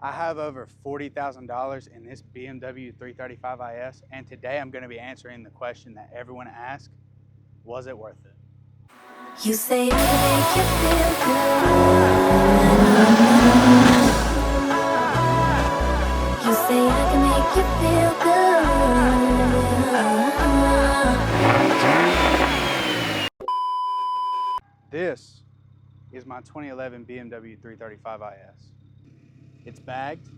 I have over $40,000 in this BMW 335 IS, and today I'm going to be answering the question that everyone asks, was it worth it? You say I can make you feel good. You say I can make you feel good. This is my 2011 BMW 335 IS. It's bagged,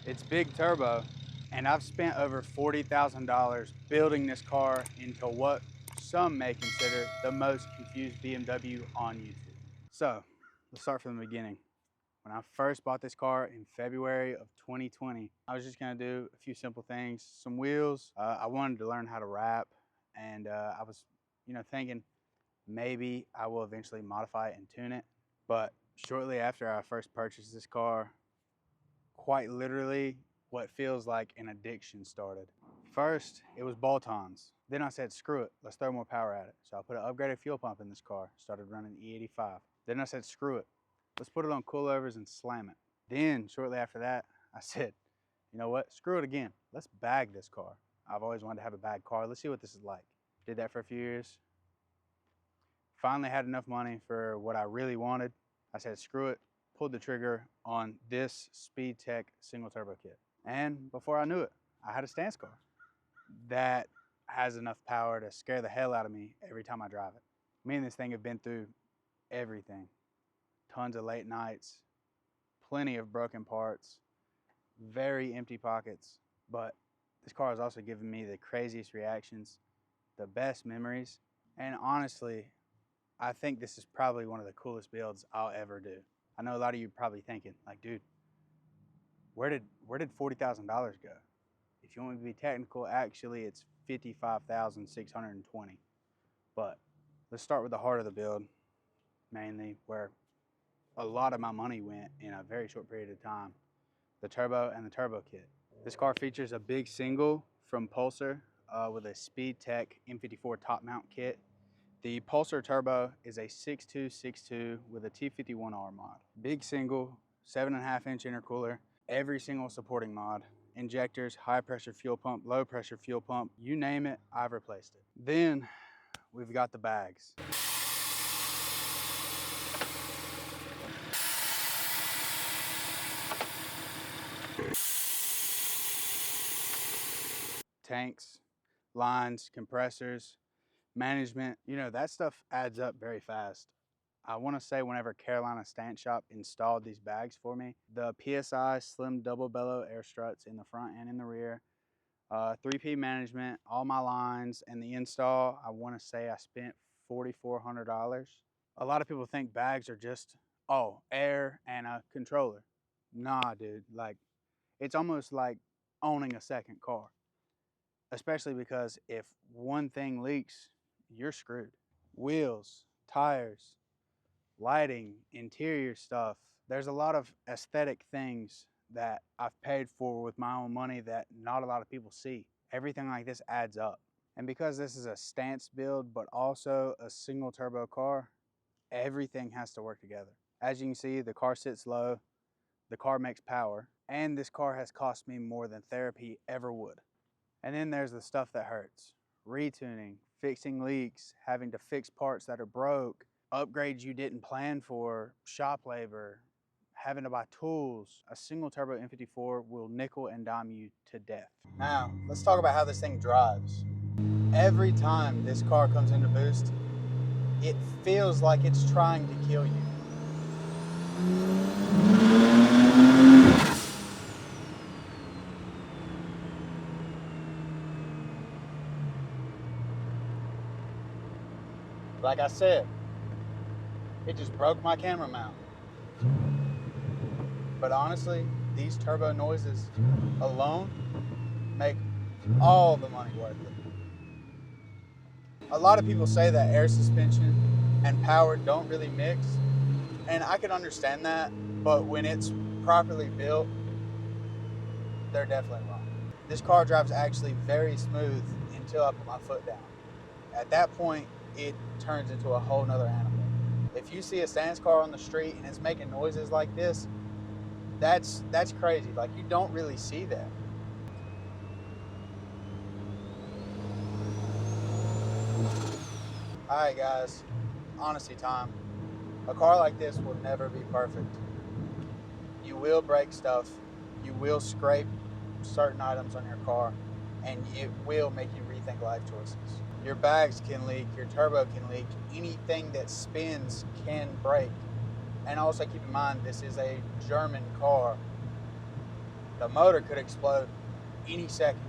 it's big turbo, and I've spent over $40,000 building this car into what some may consider the most confused BMW on YouTube. So let's start from the beginning. When I first bought this car in February of 2020, I was just gonna do a few simple things, some wheels. I wanted to learn how to wrap, and I was, thinking maybe I will eventually modify it and tune it. But shortly after I first purchased this car, quite literally what feels like an addiction started. First, it was bolt-ons. Then I said, screw it, let's throw more power at it. So I put an upgraded fuel pump in this car, started running E85. Then I said, screw it, let's put it on coilovers and slam it. Then shortly after that, I said, you know what, screw it again. Let's bag this car. I've always wanted to have a bagged car. Let's see what this is like. Did that for a few years. Finally had enough money for what I really wanted. I said, screw it, pulled the trigger on this SpeedTech single turbo kit. And before I knew it, I had a stance car that has enough power to scare the hell out of me every time I drive it. Me and this thing have been through everything. Tons of late nights, plenty of broken parts, very empty pockets, but this car has also given me the craziest reactions, the best memories, and honestly, I think this is probably one of the coolest builds I'll ever do. I know a lot of you are probably thinking, like, dude, where did $40,000 go? If you want me to be technical, actually it's $55,620. But let's start with the heart of the build, mainly where a lot of my money went in a very short period of time, the turbo and the turbo kit. This car features a big single from Pulsar with a SpeedTech M54 top mount kit. The Pulsar Turbo is a 6262 with a T51R mod. Big single, 7.5-inch intercooler, every single supporting mod. Injectors, high pressure fuel pump, low pressure fuel pump, you name it, I've replaced it. Then we've got the bags. Tanks, lines, compressors, management, that stuff adds up very fast. I want to say whenever Carolina Stance Shop installed these bags for me, the PSI slim double bellow air struts in the front and in the rear, 3P management, all my lines, and the install, I want to say I spent $4,400. A lot of people think bags are just, air and a controller. Nah, dude, like, it's almost like owning a second car, especially because if one thing leaks, you're screwed. Wheels, tires, lighting, interior stuff. There's a lot of aesthetic things that I've paid for with my own money that not a lot of people see. Everything like this adds up. And because this is a stance build, but also a single turbo car, everything has to work together. As you can see, the car sits low, the car makes power, and this car has cost me more than therapy ever would. And then there's the stuff that hurts. Retuning, fixing leaks, having to fix parts that are broke, upgrades you didn't plan for, shop labor, having to buy tools. A single turbo M54 will nickel and dime you to death. Now, let's talk about how this thing drives. Every time this car comes into boost, it feels like it's trying to kill you. Like I said, it just broke my camera mount. But honestly, these turbo noises alone make all the money worth it. A lot of people say that air suspension and power don't really mix, and I can understand that, but when it's properly built, they're definitely wrong. This car drives actually very smooth until I put my foot down. At that point, it turns into a whole nother animal. If you see a stance car on the street and it's making noises like this, That's crazy. Like, you don't really see that. All right, guys, honesty time. A car like this will never be perfect. You will break stuff. You will scrape certain items on your car, and it will make you rethink life choices. Your bags can leak, your turbo can leak, anything that spins can break. And also keep in mind, this is a German car. The motor could explode any second.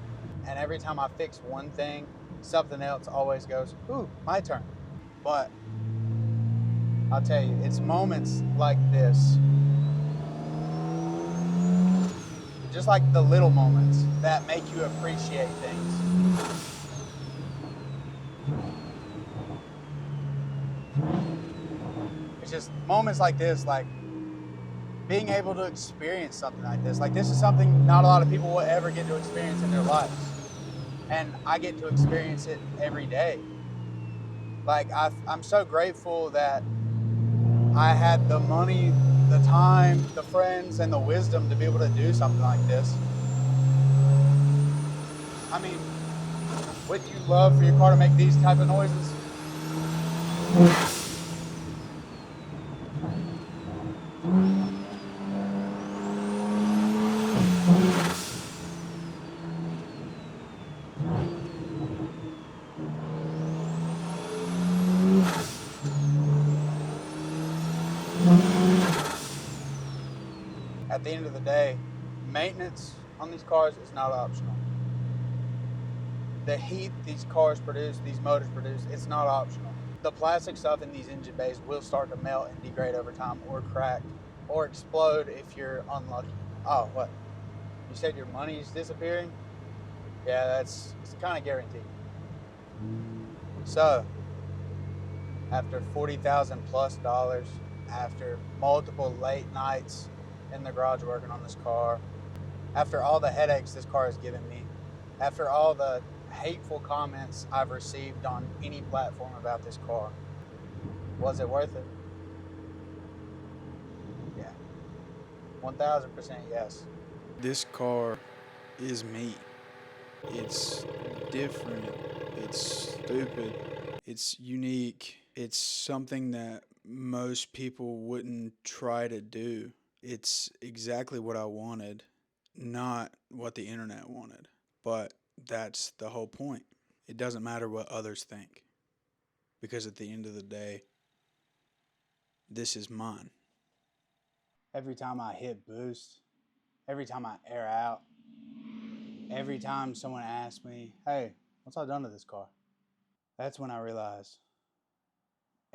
And every time I fix one thing, something else always goes, ooh, my turn. But I'll tell you, it's moments like this, just like the little moments, that make you appreciate things. It's just moments like this, like being able to experience something like this. Like, this is something not a lot of people will ever get to experience in their lives. And I get to experience it every day. Like, I'm so grateful that I had the money, the time, the friends, and the wisdom to be able to do something like this. I mean, would you love for your car to make these type of noises? At the end of the day, maintenance on these cars is not optional. The heat these cars produce, these motors produce, it's not optional. The plastic stuff in these engine bays will start to melt and degrade over time, or crack, or explode if you're unlucky. Oh, what? You said your money's disappearing? Yeah, it's kind of guaranteed. So, after $40,000 plus, after multiple late nights in the garage working on this car, after all the headaches this car has given me, after all the hateful comments I've received on any platform about this car, was it worth it? Yeah. 1000% yes. This car is me. It's different. It's stupid. It's unique. It's something that most people wouldn't try to do. It's exactly what I wanted, not what the internet wanted. But that's the whole point. It doesn't matter what others think, because at the end of the day, this is mine. Every time I hit boost, every time I air out, every time someone asks me, hey, what's all done to this car? That's when I realized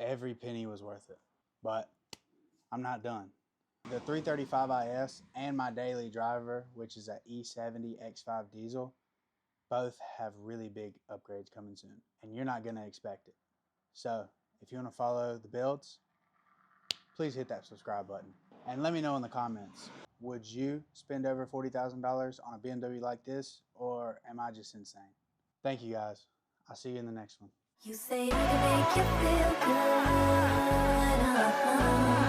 every penny was worth it. But I'm not done. The 335 IS and my daily driver, which is an E70 X5 diesel, both have really big upgrades coming soon, and you're not going to expect it. So if you want to follow the builds, please hit that subscribe button. And let me know in the comments, would you spend over $40,000 on a BMW like this, or am I just insane? Thank you, guys. I'll see you in the next one. You say I can make you feel good.